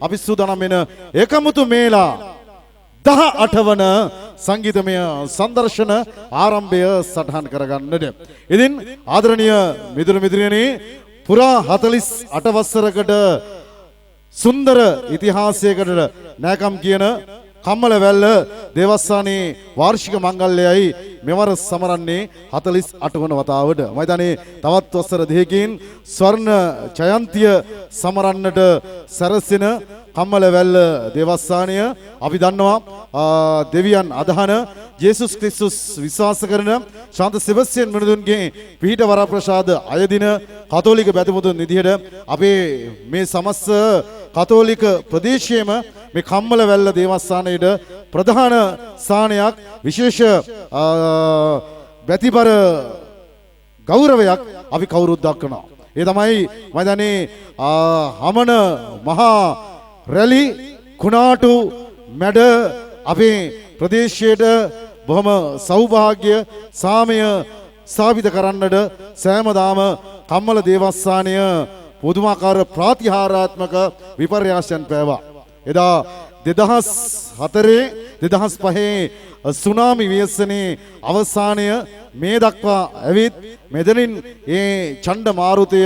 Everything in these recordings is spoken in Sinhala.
අපි සූදානම් වෙන එකමුතු මේලා 18 වන සංගීතමය සංදර්ශන ආරම්භය සටහන් කරගන්නට. ඉතින් ආදරණීය මිතුරු මිතුරියනි පුරා 48 වසරකට සුන්දර ඉතිහාසයකට නැකම් කියන කම්මලවැල්ල දේවස්ථානයේ වාර්ෂික මංගල්‍යයයි මෙවර සමරන්නේ 48 වන වතාවට. මම හිතන්නේ තවත් වසර දෙකකින් ස්වර්ණ ජයන්තිය සමරන්නට සැරසෙන කම්මලවැල්ල දේවස්ථානය අපි දන්නවා දෙවියන් අදහන ජේසුස් ක්‍රිස්තුස් විශ්වාස කරන ශාන්ත සෙබස්තියන් වෙනදුන්ගේ පිහිට වරප්‍රසාද අයදින කතෝලික බැතිමුතුන් විදිහට අපේ මේ සමස්ත කතෝලික ප්‍රදේශයේම මේ කම්මලවැල්ල දේවස්ථානයේ ප්‍රධාන ස්ථානයක් විශේෂ බැතිබර ගෞරවයක් අපි කවුරුත් දක්වනවා. ඒ තමයි මම දන්නේ හමන මහා රැලි කුණාටු මැඩ අපේ ප්‍රදේශයට බොහොම සෞභාග්‍ය සාමය ස්ථාපිත කරන්නට සෑමදාම කම්මල දේවස්ථානය පුදුමාකාර ප්‍රාතිහාරාත්මක විපර්යාසයන් පෑවා. එදා 2004 2005 සුනාමි ව්‍යසනයේ අවසානය මේ දක්වා ඇවිත් මෙතනින් ඒ ඡණ්ඩ මාරුතය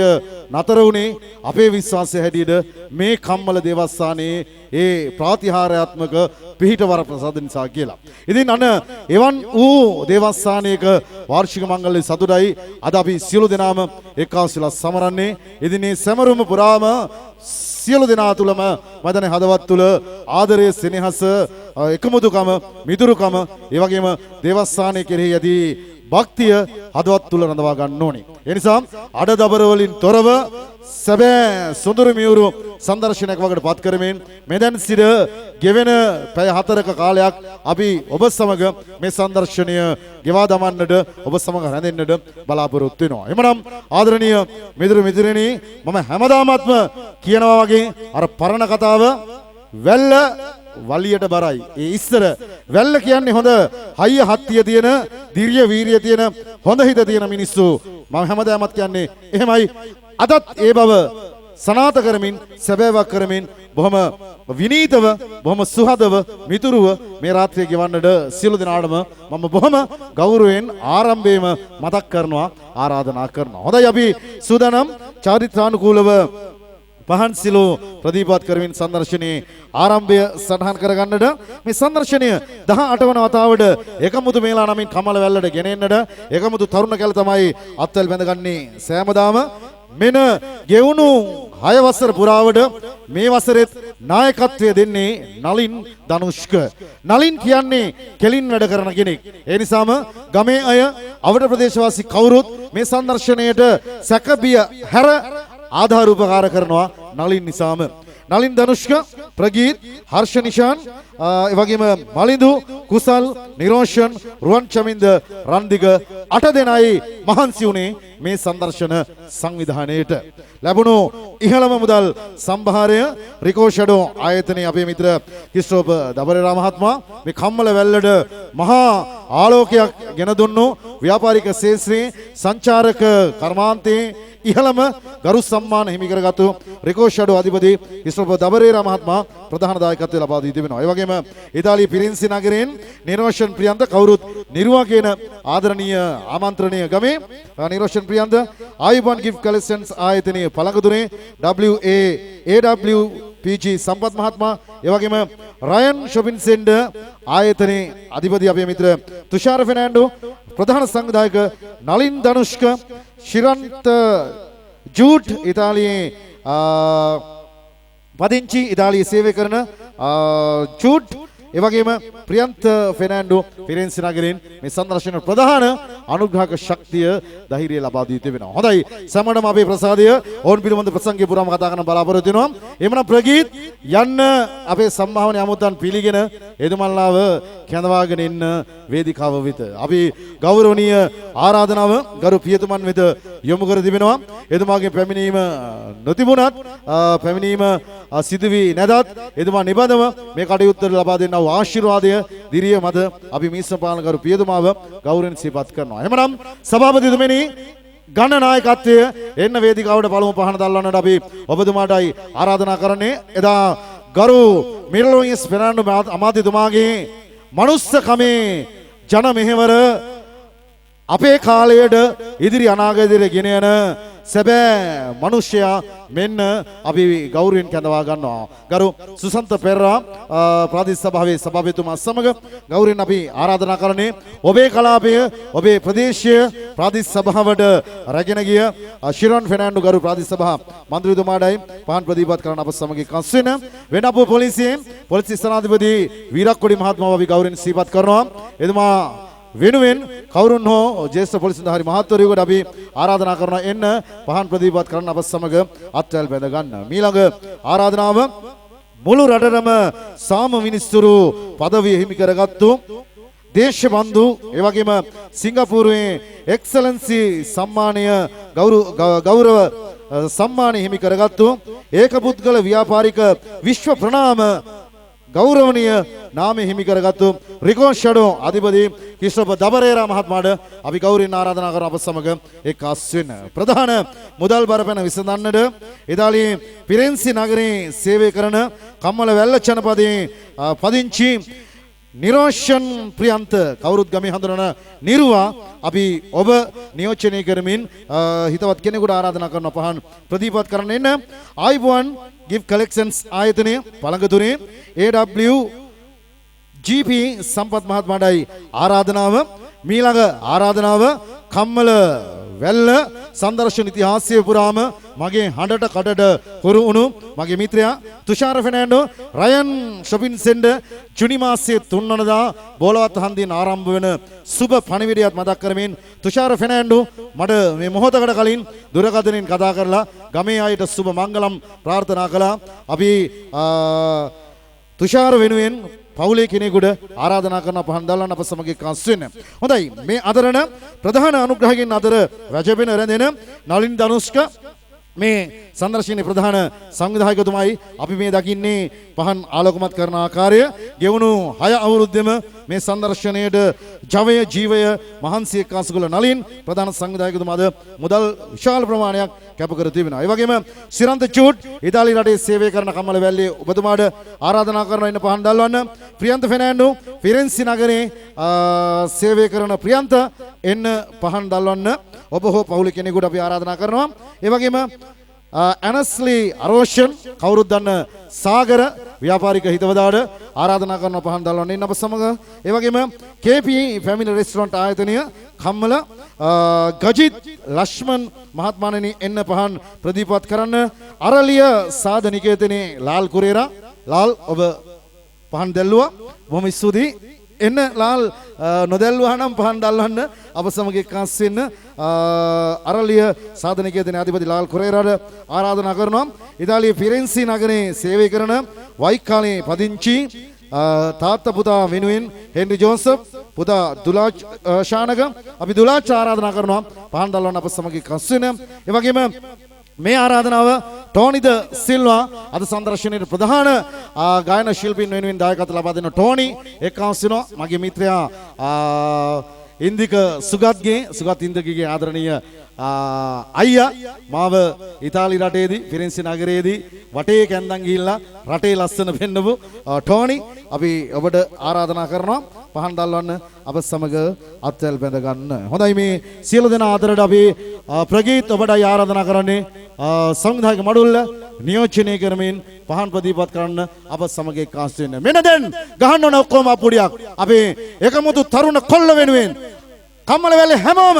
නතර වුණේ අපේ විශ්වාසය හැටියට මේ කම්මල දේවස්ථානයේ ඒ ප්‍රාතිහාරාත්මක පිහිටවර ප්‍රසාද නිසා කියලා. ඉතින් අන්න එවන් වූ දේවස්ථානයක වාර්ෂික මංගල්‍ය සතුටයි අද අපි සියලු දෙනාම එක්කාසුලා සමරන්නේ. ඉතින් මේ සමරුම පුරාම සියලු දෙනා තුලම මදනේ හදවත් තුල ආදරය සෙනෙහස එකමුතුකම මිතුරුකම ඒ වගේම දේවස්ථානයේ කෙරෙහි ඇති භක්තිය හදවත් තුල රඳවා ගන්න ඕනේ. ඒ නිසා අඩදබර වලින් තොරව සැබෑ සොඳුරු මියුරු සංදර්ශනයක් වකට පත් කරමින් මෙදන් සිට ගෙවෙන පැය 4ක කාලයක් අපි ඔබ සමග මේ සංදර්ශනය ගෙවා දමන්නට ඔබ සමග රැඳෙන්නට බලාපොරොත්තු වෙනවා. එමනම් ආදරණීය මිතුරු මිතුරෙනි මම හැමදාමත්ම කියනවා වගේ අර පරණ කතාව වැල්ල වලියට බරයි. ඒ ඉස්සර වැල්ල කියන්නේ හොඳ හයිය හත්තිය තියෙන දිර්ය වීරිය තියෙන හොඳ හිත තියෙන මිනිස්සු. මම හැමදාමත් කියන්නේ එහෙමයි. අදත් ඒ බව සනාත කරමින් සැබෑවක් කරමින් බොහොම විනීතව බොහොම සුහදව මිතුරුව මේ රාත්‍රිය ගෙවන්නට සියලු දෙනාටම මම බොහොම ගෞරවයෙන් ආරම්භයේම මතක් කරනවා ආරාධනා කරනවා. හොඳයි අපි සූදානම් චාරිත්‍රානුකූලව පහන් සිලෝ ප්‍රදීපවත් කරමින් සංදර්ශනයේ ආරම්භය සටහන් කරගන්නට මේ සංදර්ශනය 18 වන වතාවට එකමුතු මේලා නමින් කම්මලවැල්ලට ගෙනෙන්නට එකමුතු තරුණ කැල තමයි අත්වැල් බැඳගන්නේ. සෑමදාම මෙන ගෙවුණු 6 වසර පුරාවට මේ වසරෙත් නායකත්වය දෙන්නේ නලින් ධනුෂ්ක. නලින් කියන්නේ කෙලින් වැඩ කරන කෙනෙක්. ඒ නිසාම ගමේ අය අවඩ ප්‍රදේශවාසී කවුරුත් මේ සංදර්ශනයට සැකබිය හැර ආධාර උපකාර කරනවා නලින් නිසාම. නලින් ධනුෂ්ක, ප්‍රගීත්, හර්ෂ නිශාන්, ඒ වගේම මලින්දු, කුසල්, නිරෝෂන්, රුවන් චමින්ද, රන්දික 8 දෙනයි මහන්සි වුණේ මේ සංදර්ශන සංවිධානයේට. ලැබුණු ඉහළම මුදල් සම්භාරය රිකෝ ෂැඩෝ ආයතනයේ අපේ මිත්‍ර කිස්ටෝප දබරේරා මහත්මයා මේ කම්මලවැල්ලට මහා ආලෝකයක් ගෙන දුන්නු ව්‍යාපාරික ශේත්‍රයේ සංචාරක කර්මාන්තයේ ඉහළම ගරු සම්මාන හිමි කරගත්තු රිකෝ ෂැඩෝ අධිපති කිස්ටෝප දබරේරා මහත්මයා ප්‍රධාන දායකත්වය ලබා දී තිබෙනවා. ඒ වගේම ඉතාලියේ පිරින්සි නගරයෙන් නිරෝෂන් ප්‍රියන්ත කවුරුත් නිර්වා කියන ආදරණීය ආමන්ත්‍රණීය ගමේ නිරෝෂන් ප්‍රියන්ත ආයුබෝවන් ගිෆ්ට් කලෙක්ෂන්ස් ආයතනයේ පළඟදුනේ WAAWPG සම්පත් මහත්මයා ඒ වගේම රයන් shopping center ආයතනයේ අධිපති අපේ මිත්‍ර තුෂාර ෆෙර්නැන්ඩෝ ප්‍රධාන සංවිධායක නලින් ධනුෂ්ක ශිරන්ත ජූට් ඉතාලියේ පදිංචි ඉතාලියේ සේවය කරන ජූට් ඒ වගේම ප්‍රියන්ත ෆෙර්නැන්ඩෝ ෆිරෙන්සි නගරයෙන් මේ සංදර්ශන ප්‍රධාන අනුග්‍රහක ශක්තිය ධෛර්යය ලබා දී තිබෙනවා. හොඳයි සමඩම අපේ ප්‍රසාදය ඕන් පිළිබඳ ප්‍රසංගය පුරාම කතා කරන බලාපොරොත්තු වෙනවා. එhmenan ප්‍රගීත් යන්න අපේ සම්භාවනීය ආමන්ත්‍රණ පිළිගෙන එදුමල්ලාව කැඳවාගෙන ඉන්න වේදිකාව වෙත අපි ගෞරවනීය ආරාධනාව ගරු පියතුමන් වෙත යොමු කර තිබෙනවා. එතුමාගේ පැමිණීම නොතිබුණත් පැමිණීම සිදු වී නැදත් එතුමා නිබඳව මේ කටයුත්තට ලබා දෙන්නා වූ ආශිර්වාදය දිරිය මත අපි මිශ්‍රපාලන කරු පියතුමාව ගෞරවයෙන් සිහිපත් කරනවා. එහෙමනම් සභාපතිතුමනි ගණ නායකත්වය එන්න වේදිකාවට පළමු පහන දල්වන්නට අපි ඔබතුමාටයි ආරාධනා කරන්නේ. එදා ගරු මිර්ලෝයිස් ෆෙර්නෑන්ඩෝ අමාත්‍යතුමාගේ මනුස්සකමේ ජන මෙහෙවර අපේ කාලයට ඉදිරි අනාගතයට ගෙන යන සැබෑ මිනිසයා මෙන්න අපි ගෞරවයෙන් කැඳවා ගන්නවා. ගරු සුසන්ත පෙරේරා ප්‍රාදේශ සභාවේ සභාපතිතුමා සමග ගෞරවයෙන් අපි ආරාධනා කරන්නේ ඔබේ කලාපය ඔබේ ප්‍රදේශීය ප්‍රාදේශ සභාවට රැගෙන ගිය ශිරොන් ෆෙර්නෑන්ඩෝ ගරු ප්‍රාදේශ සභා මන්ත්‍රීතුමාටයි පහන් ප්‍රදීපත් කරන අප සමග එක්කස් වෙන වෙනපුව පොලිසියේ පොලිස් ස්ථානාධිපති වීරක්කොඩි මහත්මයාව අපි ගෞරවයෙන් සිහිපත් කරනවා. එතුමා වෙනුවෙන් කවුරුන් හෝ ජ්‍යෙෂ්ඨ පොලිස් නිලධාරි මහත්වරයෙකුට අපි ආරාධනා කරනවා එන්න පහන් ප්‍රදීපත් කරන්න අප සමග අත්වැල් බැඳ ගන්න. මීළඟ ආරාධනාව මුළු රටටම සාම මිනිස්තුරු পদවිය හිමි කරගත්තු දේශබන්දු ඒ වගේම සිංගප්පූරුවේ එක්සලන්සි සම්මානය ගෞරව සම්මානය හිමි කරගත්තු ඒකපුද්ගල ව්‍යාපාරික විශ්ව ප්‍රණාම ගෞරවනීය නාමය හිමි කරගත්තු රිකෝ ෂැඩෝ අධිපති කිෂ්ණප දබරේරා මහත්මයාට අපි ගෞරවයෙන් ආරාධනා කරන අප සමග එක්කාස් වෙන්න. ප්‍රධාන මුදල් බරපැන විසඳන්නට ඉතාලියේ පිරෙන්සි නගරයේ සේවය කරන කම්මලවැල්ල ජනපදයේ පදිංචි නිරෝෂන් ප්‍රියන්ත කවුරුත් ගමේ හඳුනන නිරුවා අපි ඔබ නියෝජනය කරමින් හිතවත් කෙනෙකුට ආරාධනා කරන පහන් ප්‍රදීපත් කරන්න එන්න. ආයිබෝන් gift collections ආයතනය පළඟතුරේ AW GP සම්පත් මහත්මයාටයි ආරාධනාව. මීළඟ ආරාධනාව කම්මල වැල්ල සංදර්ශන ඉතිහාසය පුරාම මගේ හඬට කඩට හුරු වුණු මගේ මිත්‍රයා තුෂාර ෆෙර්නෑන්ඩෝ රයන් shopping center ජුනි මාසයේ 3 වෙනිදා බෝලවත් හන්දියෙන් ආරම්භ වෙන සුබ පණිවිඩයත් මතක් කරමින් තුෂාර ෆෙර්නෑන්ඩෝ මට මේ මොහොතකට කලින් දුරකථනයෙන් කතා කරලා ගමේ අයට සුබ මංගලම් ප්‍රාර්ථනා කළා. අපි තුෂාර වෙනුවෙන් පවුලේ කෙනෙකුට ආරාධනා කරන පහන් දල්ලන්න අප සමග එක්කාස් වෙන්න. හොඳයි මේ අතරන ප්‍රධාන අනුග්‍රහකින් අතර රජබෙන රැඳෙන නලින් ධනුෂ්ක මේ සංදර්ශනයේ ප්‍රධාන සංවිධායකතුමයි අපි මේ දකින්නේ පහන් ආලෝකමත් කරන ආකාරය. ගෙවුණු 6 අවුරුද්දෙම මේ සංදර්ශනයේට ජවය ජීවය මහන්සිය එක්කාසු කළ නලින් ප්‍රධාන සංවිධායකතුමාද මුදල් විශාල ප්‍රමාණයක් කැප කර තිබෙනවා. ඒ වගේම සිරන්ත චූට් ඉතාලි රටේ සේවය කරන කම්මලවැල්ලේ ඔබතුමාට ආරාධනා කරනවා ඉන්න පහන් දල්වන්න. ප්‍රියන්ත ෆෙර්නෑන්ඩෝ ෆිරෙන්සි නගරේ සේවය කරන ප්‍රියන්ත එන්න පහන් දල්වන්න. ඔබ හෝ පවුලේ කෙනෙකුට අපි ආරාධනා කරනවා. ඒ වගේම ඇනස්ලි අරෝෂන් කවුරුත් දන්න සාගර ව්‍යාපාරික හිතවදාට ආරාධනා කරන පහන් දල්වන්න ඉන්න අප සමග. ඒ වගේම KP ෆැමිලි රෙස්ටොරන්ට් ආයතනය කම්මල ගජිත් ලක්ෂ්මන් මහත්මයාණනි එන්න පහන් ප්‍රදීපත් කරන්න. අරලිය සාධනිකේතනේ ලාල් කුරේරා ලාල් ඔබ පහන් දැල්ලුවා බොහොම ස්තුතියි. එන්න ලාල් නොදැල්වුවා නම් පහන් දැල්වන්න අප සමග එක්කාස් වෙන්න. අරලිය සාධනිකේතනේ අධිපති ලාල් කුරේරාට ආරාධනා කරනවා. ඉතාලියේ ෆිරෙන්සි නගරේ සේවය කරන වයිකාලේ පදිංචි තාත්තා පුතා වෙනුවෙන් හෙන්රි ජෝසප් පුතා දුලාච් ශානක අපි දුලාච් ආරාධනා කරනවා පහන් දල්වන්න අප සමග එක්කාස් වෙන්න. ඒ වගේම මේ ආරාධනාව ටෝනි ද සිල්වා අද සංදර්ශනයේ ප්‍රධාන ගායන ශිල්පීන් වෙනුවෙන් දායකත්ව ලබා දෙන ටෝනි එක්කාස් වෙනවා. මගේ මිත්‍රයා ඉන්දික සුගත් ඉන්දිකගේ ආදරණීය අයියා මාව ඉතාලි රටේදී ෆිරෙන්සි නගරයේදී වටේ කැන්දන් ගිහිල්ලා රටේ ලස්සන පෙන්නපු ටෝනි අපි ඔබට ආරාධනා කරනවා පහන් දල්වන්න අප සමග අත්වැල් බැඳ ගන්න. හොඳයි මේ සියලු දෙනා අතරට අපි ප්‍රගීත් ඔබටයි ආරාධනා කරන්නේ සංවිධායක මඩුල්ල නියෝජනය කරමින් පහන් ප්‍රදීපත් කරන්න අප සමග එක්කාස් වෙන්න. මෙන්න දැන් ගහන්න ඕන ඔක්කොම අපුඩියක් අපේ එකමුතු තරුණ කොල්ල වෙනුවෙන් කම්මලවැල්ලේ හැමෝම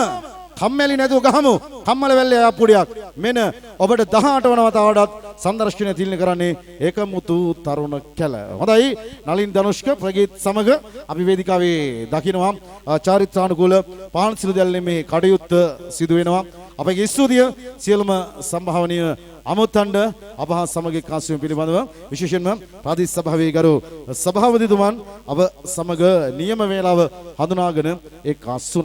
කම්මැලි නැතුව ගහමු කම්මලවැල්ලේ අපුඩියක්. මෙන්න ඔබට 18 වන වතාවටත් සංදර්ශනය තිළින කරන්නේ ඒකමුතු තරුණ කැල. හොඳයි නලින් ධනුෂ්ක ප්‍රගීත් සමග අපි වේදිකාවේ දකිනවා චාරිත්‍රානුකූල පහන් සිළු දැල්ීමේ කටයුත්ත සිදු වෙනවා. අපගේ ස්තුතිය සියලුම සම්භාවනීය අමුත්තන්ට අප හා සමග එක්කාස් වීම පිළිබඳව විශේෂයෙන්ම ප්‍රාදේශ සභාවේ ගරු සභාපතිතුමන් අප සමග නියම වේලාව හඳුනාගෙන එක්කාස් වුණා.